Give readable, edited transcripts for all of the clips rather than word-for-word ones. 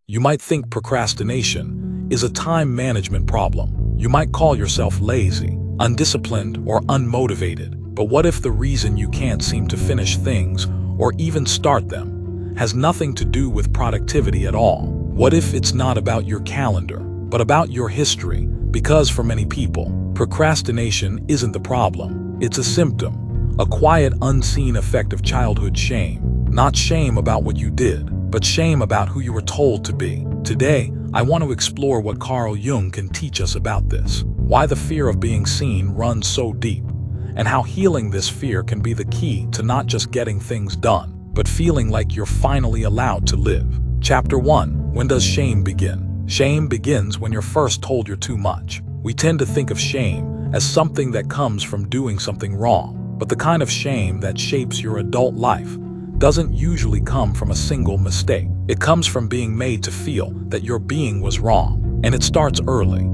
You might think procrastination is a time management problem. You might call yourself lazy, undisciplined, or unmotivated. But what if the reason you can't seem to finish things or even start them has nothing to do with productivity at all? What if it's not about your calendar, but about your history? Because for many people, procrastination isn't the problem. It's a symptom, a quiet, unseen effect of childhood shame. Not shame about what you did, but shame about who you were told to be. Today, I want to explore what Carl Jung can teach us about this, why the fear of being seen runs so deep, and how healing this fear can be the key to not just getting things done, but feeling like you're finally allowed to live. Chapter 1. When does shame begin? Shame begins when you're first told you're too much. We tend to think of shame as something that comes from doing something wrong, but the kind of shame that shapes your adult life doesn't usually come from a single mistake. It comes from being made to feel that your being was wrong, and it starts early.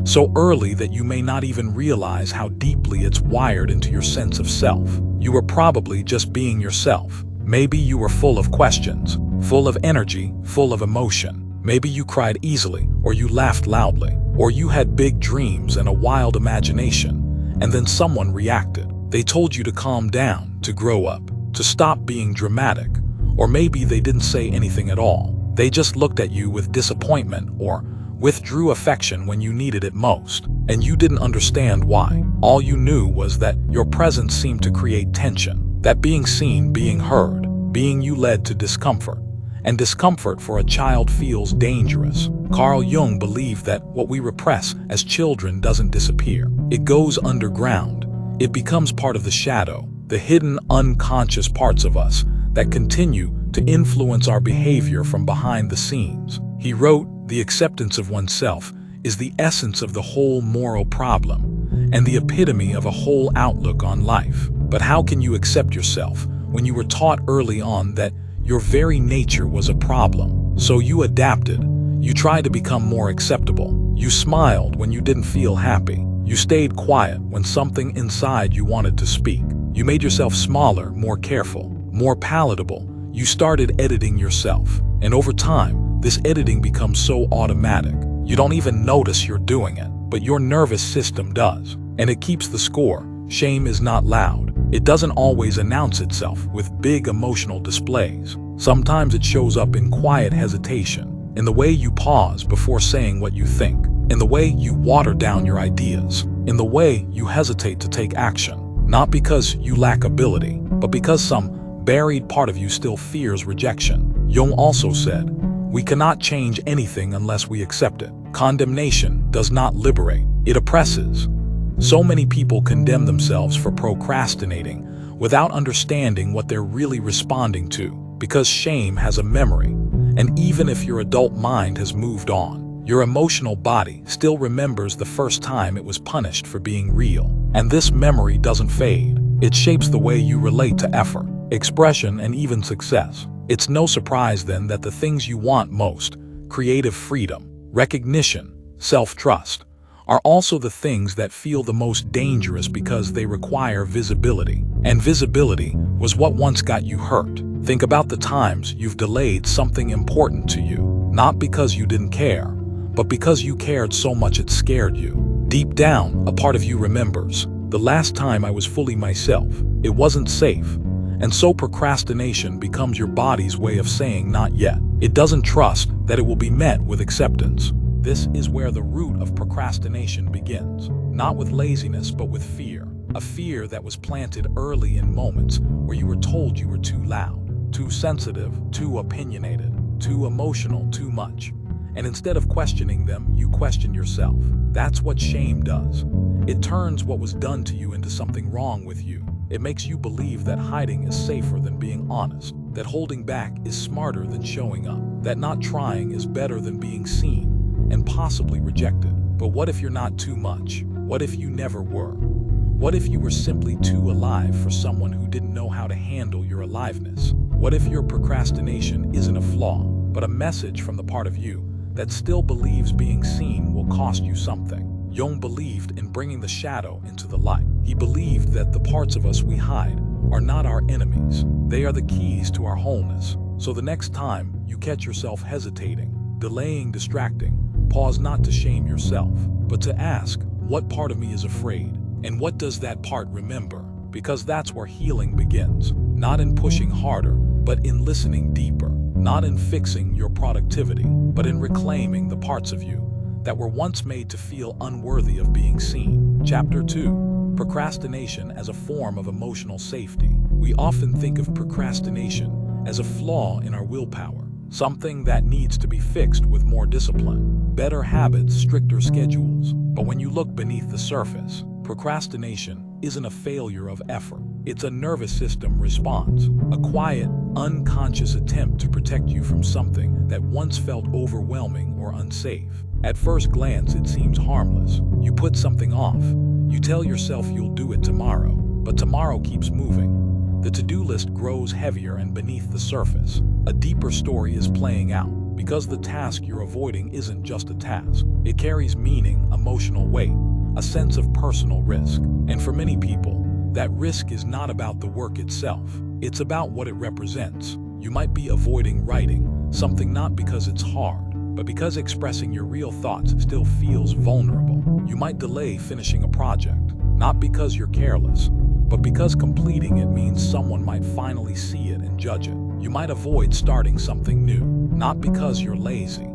So early that you may not even realize how deeply it's wired into your sense of self. You were probably just being yourself. Maybe you were full of questions, full of energy, full of emotion. Maybe you cried easily, or you laughed loudly, or you had big dreams and a wild imagination, and then someone reacted. They told you to calm down, to grow up, to stop being dramatic, or maybe they didn't say anything at all. They just looked at you with disappointment or withdrew affection when you needed it most, and you didn't understand why. All you knew was that your presence seemed to create tension, that being seen, being heard, being you led to discomfort, and discomfort for a child feels dangerous. Carl Jung believed that what we repress as children doesn't disappear. It goes underground. It becomes part of the shadow, the hidden, unconscious parts of us that continue to influence our behavior from behind the scenes. He wrote, "The acceptance of oneself is the essence of the whole moral problem and the epitome of a whole outlook on life." But how can you accept yourself when you were taught early on that your very nature was a problem? So you adapted. You tried to become more acceptable. You smiled when you didn't feel happy. You stayed quiet when something inside you wanted to speak. You made yourself smaller, more careful, more palatable. You started editing yourself. And over time, this editing becomes so automatic. You don't even notice you're doing it, but your nervous system does. And it keeps the score. Shame is not loud. It doesn't always announce itself with big emotional displays. Sometimes it shows up in quiet hesitation, in the way you pause before saying what you think, in the way you water down your ideas, in the way you hesitate to take action. Not because you lack ability, but because some buried part of you still fears rejection. Jung also said, "We cannot change anything unless we accept it." Condemnation does not liberate, it oppresses. So many people condemn themselves for procrastinating without understanding what they're really responding to, because shame has a memory, and even if your adult mind has moved on, your emotional body still remembers the first time it was punished for being real. And this memory doesn't fade. It shapes the way you relate to effort, expression, and even success. It's no surprise then that the things you want most, creative freedom, recognition, self-trust, are also the things that feel the most dangerous because they require visibility. And visibility was what once got you hurt. Think about the times you've delayed something important to you, not because you didn't care, but because you cared so much it scared you. Deep down, a part of you remembers, the last time I was fully myself, it wasn't safe. And so procrastination becomes your body's way of saying not yet. It doesn't trust that it will be met with acceptance. This is where the root of procrastination begins. Not with laziness, but with fear. A fear that was planted early in moments where you were told you were too loud, too sensitive, too opinionated, too emotional, too much. And instead of questioning them, you question yourself. That's what shame does. It turns what was done to you into something wrong with you. It makes you believe that hiding is safer than being honest, that holding back is smarter than showing up, that not trying is better than being seen and possibly rejected. But what if you're not too much? What if you never were? What if you were simply too alive for someone who didn't know how to handle your aliveness? What if your procrastination isn't a flaw, but a message from the part of you that still believes being seen will cost you something? Jung believed in bringing the shadow into the light. He believed that the parts of us we hide are not our enemies. They are the keys to our wholeness. So the next time you catch yourself hesitating, delaying, distracting, pause not to shame yourself, but to ask, what part of me is afraid? And what does that part remember? Because that's where healing begins. Not in pushing harder, but in listening deeper. Not in fixing your productivity, but in reclaiming the parts of you that were once made to feel unworthy of being seen. Chapter 2. Procrastination as a form of emotional safety. We often think of procrastination as a flaw in our willpower, something that needs to be fixed with more discipline, better habits, stricter schedules. But when you look beneath the surface, procrastination isn't a failure of effort. It's a nervous system response, a quiet, unconscious attempt to protect you from something that once felt overwhelming or unsafe. At first glance, it seems harmless. You put something off. You tell yourself you'll do it tomorrow, but tomorrow keeps moving. The to-do list grows heavier, and beneath the surface, a deeper story is playing out. Because the task you're avoiding isn't just a task. It carries meaning, emotional weight, a sense of personal risk. And for many people, that risk is not about the work itself. It's about what it represents. You might be avoiding writing something not because it's hard, but because expressing your real thoughts still feels vulnerable. You might delay finishing a project, not because you're careless, but because completing it means someone might finally see it and judge it. You might avoid starting something new, not because you're lazy,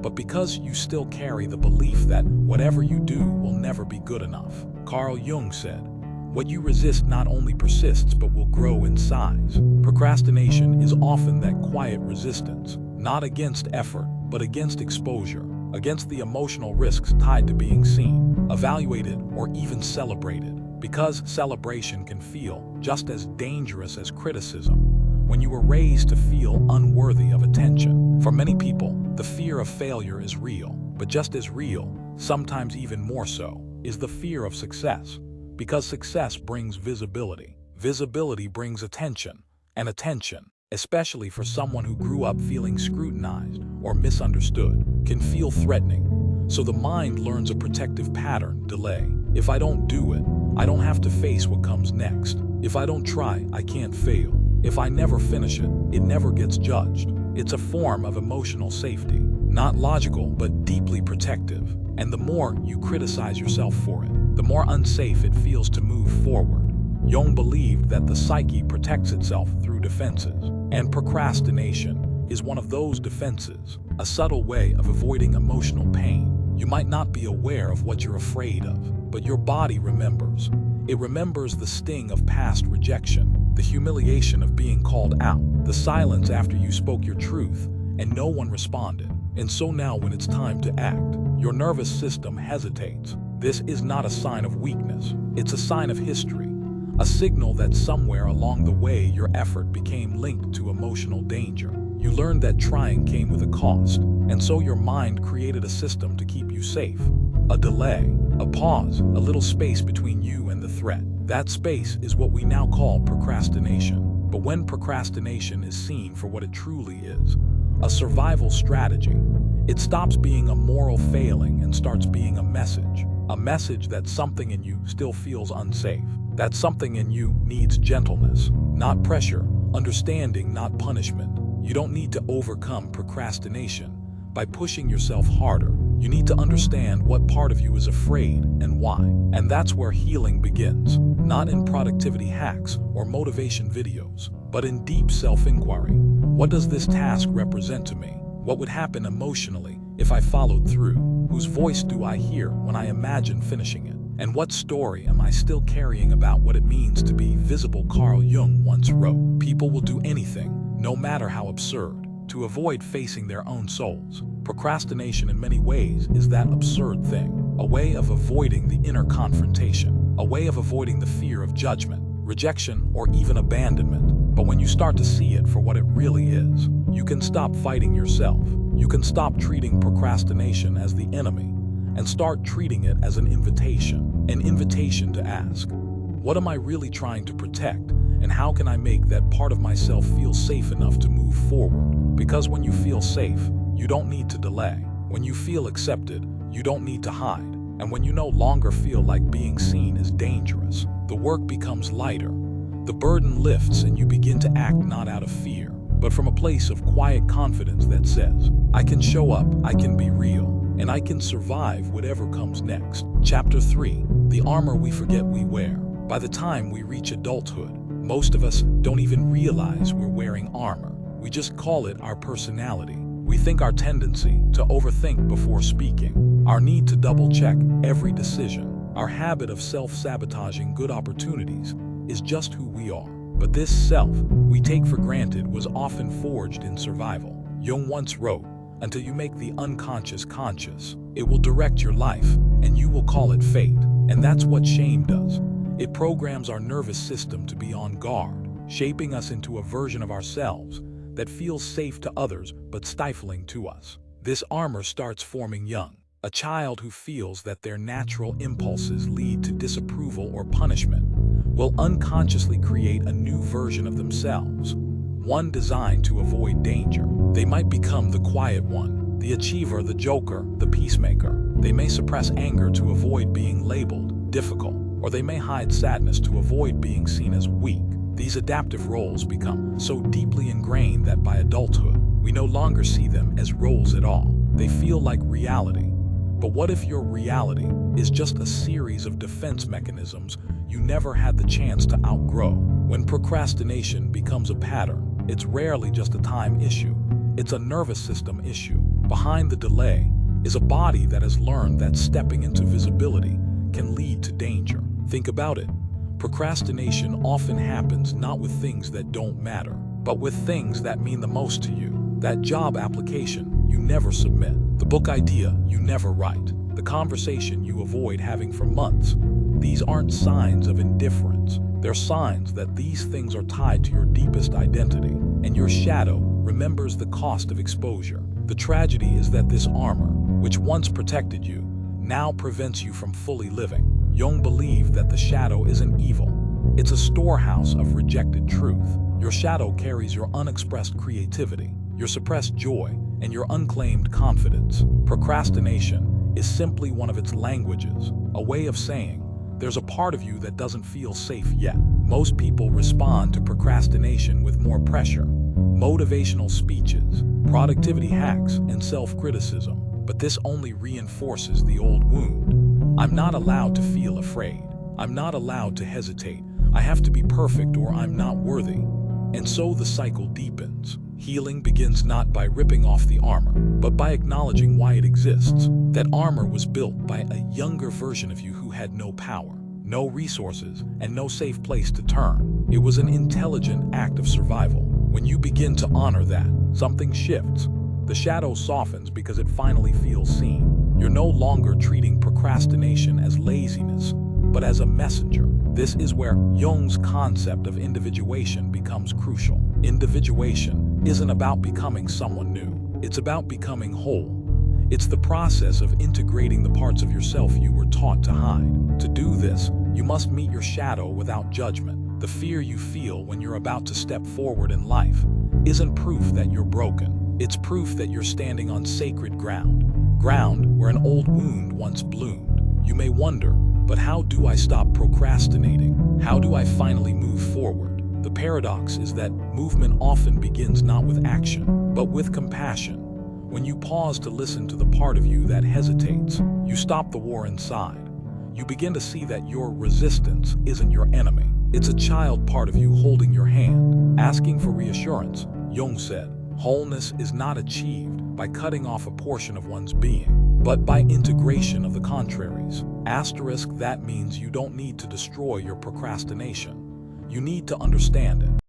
but because you still carry the belief that whatever you do will never be good enough. Carl Jung said, "What you resist not only persists but will grow in size." Procrastination is often that quiet resistance, not against effort, but against exposure, against the emotional risks tied to being seen, evaluated, or even celebrated. Because celebration can feel just as dangerous as criticism when you were raised to feel unworthy of attention. For many people, the fear of failure is real, but just as real, sometimes even more so, is the fear of success. Because success brings visibility. Visibility brings attention, and attention, especially for someone who grew up feeling scrutinized or misunderstood, can feel threatening. So the mind learns a protective pattern: delay. If I don't do it, I don't have to face what comes next. If I don't try, I can't fail. If I never finish it, it never gets judged. It's a form of emotional safety, not logical but deeply protective. And the more you criticize yourself for it, the more unsafe it feels to move forward. Jung believed that the psyche protects itself through defenses, and procrastination is one of those defenses, a subtle way of avoiding emotional pain. You might not be aware of what you're afraid of, but your body remembers. It remembers the sting of past rejection, the humiliation of being called out, the silence after you spoke your truth and no one responded. And so now when it's time to act, your nervous system hesitates. This is not a sign of weakness. It's a sign of history, a signal that somewhere along the way your effort became linked to emotional danger. You learned that trying came with a cost, and so your mind created a system to keep you safe. A delay, a pause, a little space between you and the threat. That space is what we now call procrastination. But when procrastination is seen for what it truly is, a survival strategy, it stops being a moral failing and starts being a message that something in you still feels unsafe, that something in you needs gentleness, not pressure, understanding, not punishment. You don't need to overcome procrastination by pushing yourself harder. You need to understand what part of you is afraid and why. And that's where healing begins, not in productivity hacks or motivation videos, but in deep self-inquiry. What does this task represent to me? What would happen emotionally if I followed through? Whose voice do I hear when I imagine finishing it? And what story am I still carrying about what it means to be visible? Carl Jung once wrote, "People will do anything, no matter how absurd, to avoid facing their own souls." Procrastination in many ways is that absurd thing, a way of avoiding the inner confrontation, a way of avoiding the fear of judgment, rejection, or even abandonment. But when you start to see it for what it really is, you can stop fighting yourself. You can stop treating procrastination as the enemy and start treating it as an invitation to ask, what am I really trying to protect, and how can I make that part of myself feel safe enough to move forward? Because when you feel safe, you don't need to delay. When you feel accepted, you don't need to hide. And when you no longer feel like being seen is dangerous, the work becomes lighter. The burden lifts and you begin to act not out of fear, but from a place of quiet confidence that says, I can show up, I can be real, and I can survive whatever comes next. Chapter 3. The armor we forget we wear. By the time we reach adulthood, most of us don't even realize we're wearing armor. We just call it our personality. We think our tendency to overthink before speaking, our need to double-check every decision, our habit of self-sabotaging good opportunities is just who we are. But this self we take for granted was often forged in survival. Jung once wrote, "Until you make the unconscious conscious, it will direct your life, and you will call it fate." And that's what shame does. It programs our nervous system to be on guard, shaping us into a version of ourselves that feels safe to others but stifling to us. This armor starts forming young. A child who feels that their natural impulses lead to disapproval or punishment will unconsciously create a new version of themselves, one designed to avoid danger. They might become the quiet one, the achiever, the joker, the peacemaker. They may suppress anger to avoid being labeled difficult, or they may hide sadness to avoid being seen as weak. These adaptive roles become so deeply ingrained that by adulthood, we no longer see them as roles at all. They feel like reality. But what if your reality is just a series of defense mechanisms you never had the chance to outgrow? When procrastination becomes a pattern, it's rarely just a time issue. It's a nervous system issue. Behind the delay is a body that has learned that stepping into visibility can lead to danger. Think about it. Procrastination often happens not with things that don't matter, but with things that mean the most to you. That job application you never submit, the book idea you never write, the conversation you avoid having for months. These aren't signs of indifference. They're signs that these things are tied to your deepest identity, and your shadow remembers the cost of exposure. The tragedy is that this armor, which once protected you, now prevents you from fully living. Jung believed that the shadow isn't evil. It's a storehouse of rejected truth. Your shadow carries your unexpressed creativity, your suppressed joy, and your unclaimed confidence. Procrastination is simply one of its languages, a way of saying, there's a part of you that doesn't feel safe yet. Most people respond to procrastination with more pressure, motivational speeches, productivity hacks, and self-criticism. But this only reinforces the old wound. I'm not allowed to feel afraid. I'm not allowed to hesitate. I have to be perfect or I'm not worthy. And so the cycle deepens. Healing begins not by ripping off the armor, but by acknowledging why it exists. That armor was built by a younger version of you who had no power, no resources, and no safe place to turn. It was an intelligent act of survival. When you begin to honor that, something shifts. The shadow softens because it finally feels seen. You're no longer treating procrastination as laziness, but as a messenger. This is where Jung's concept of individuation becomes crucial. Individuation isn't about becoming someone new. It's about becoming whole. It's the process of integrating the parts of yourself you were taught to hide. To do this, you must meet your shadow without judgment. The fear you feel when you're about to step forward in life isn't proof that you're broken. It's proof that you're standing on sacred ground where an old wound once bloomed. You may wonder, but how do I stop procrastinating? How do I finally move forward? The paradox is that movement often begins not with action, but with compassion. When you pause to listen to the part of you that hesitates, you stop the war inside. You begin to see that your resistance isn't your enemy. It's a child part of you holding your hand, asking for reassurance. Jung said, wholeness is not achieved by cutting off a portion of one's being, but by integration of the contraries. Asterisk, that means you don't need to destroy your procrastination. You need to understand it.